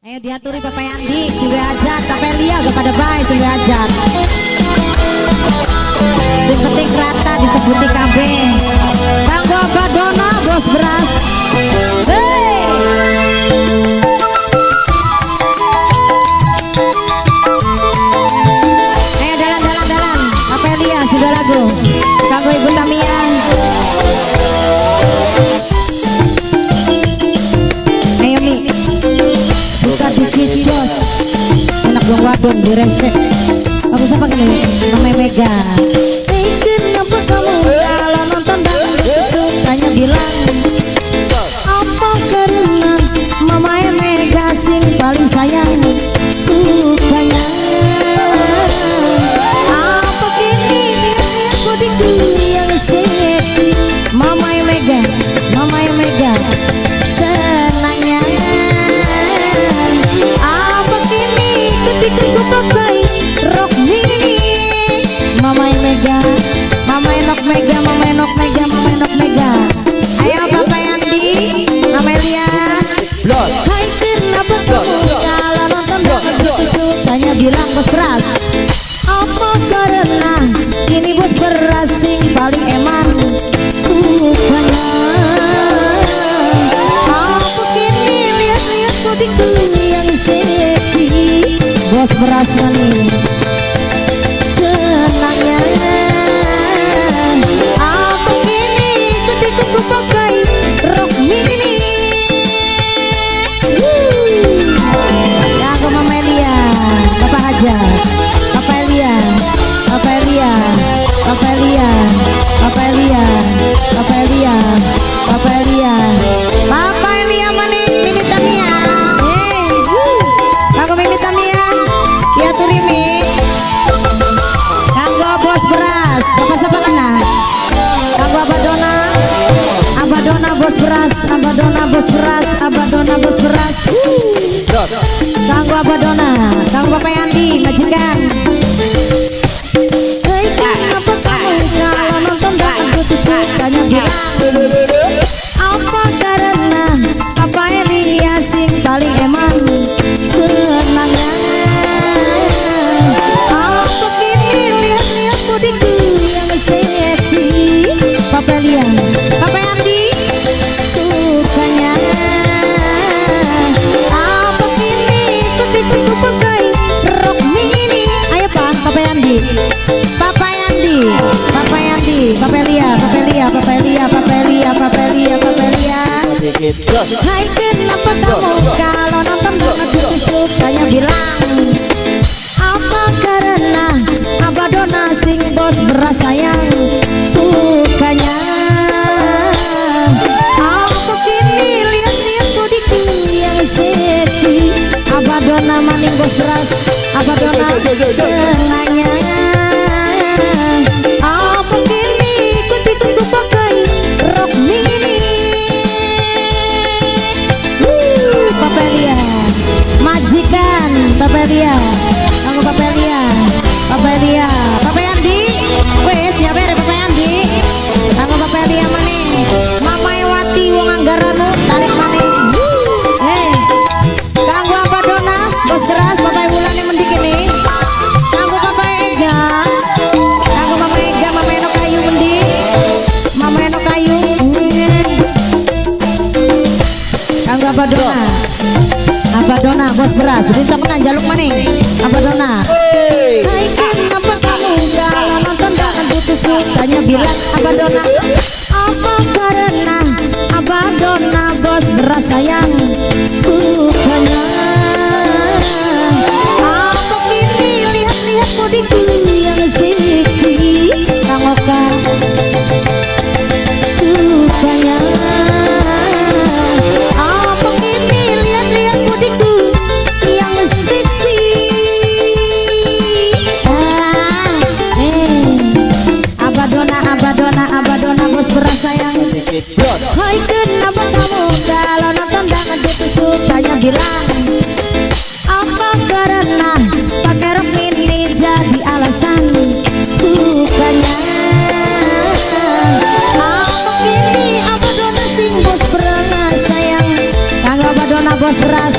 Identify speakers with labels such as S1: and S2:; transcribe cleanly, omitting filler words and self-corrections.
S1: Ayo diaturi Bapak Yandi, sudah ajak, Bapak Lia gak pada baik, sudah ajak. Yang penting rata disebuti KB. Kanggo Badona bos beras. Hey. Ayo dalan. Bapak Lia sudah lagu. Kanggo Ibu Tamian. Ayo Mi. Buka dikit jos. Enak dong wadon diresek. Kamu siapa kan ini? Namanya Mega. Kenapa kamu kalau nonton dan sukanya bilang apa karena mamanya Mega sing paling sayang sukanya apa kini bodiku yang seksi mamanya Mega senangnya apa kini ketika ku pakai rok mini Mama Enok Mega. Ayo Bapak Yandi, Amelia. Hai kenapa kamu kalau nonton sukanya bilang bos beras. Apa karena ini bos beras sing paling eman sukanya. Apa kini lihat bodiku yang seksi bos beras nih. Senangnya apa kini ketika ku pakai rok mini. Aku Mama Elia, Bapak Hajar, Bapak Elia mana Mimi Tamia. Aku Mimi Tamia, ya turimi. Kanggo bos beras, Bapak siapa kena? Kanggo Abadona bos beras, Abadona bos beras. Kanggo Abadona, kanggo Bapak Yandi, majikan. Hei kenapa kamu kalau nonton aku tuh sukanya bilang apa karena apa Elia sing paling emang senangnya. Apa kini lihat bodiku yang seksi Bapak Lia, Bapak Yandi sukanya. Apa kini ketika ku pakai rok mini. Ayo Pak, Bapak Yandi, Bapak Lia. Hai kenapa kamu kalau nonton banget itu sukanya bilang apa karena Abadona sing bos beras sayang sukanya. Apa kini lihat bodiku yang seksi Abadona maning bos beras, Abadona senangnya. Apa kini ketika ku pakai rok mini. Bapak Lia, majikan Bapak Lia, kamu Bapak Yandi, wes nyaber Bapak Yandi, kamu Bapak Lia maning, Mama Ewati wong anggaranu tarik maning. Hei, kamu Abadona bos beras Bapak Wulan yang mendik ini, kamu Bapak Ega, kamu Mama Ega, Mama Enok Kayu mendik, Mama Enok Kayu, kamu Abadona bos beras, rintok kena jaluk maning, Abadona. Hai kenapa kamu kalau nonton jangan putus sukanya bilang Abadona. Apa karena Abadona bos beras sayang sukanya. Apa kini lihat bodiku yang seksi Kangoka sukanya. Apa kini lihat bodiku yang seksi. Abadona bos beras sayang. Hai kenapa kamu kalau nonton jangan putus sukanya bilang apa karena pakai rok mini jadi alasan sukanya. Apa kini Abadona sing bos beras sayang. Kanggo Abadona bos beras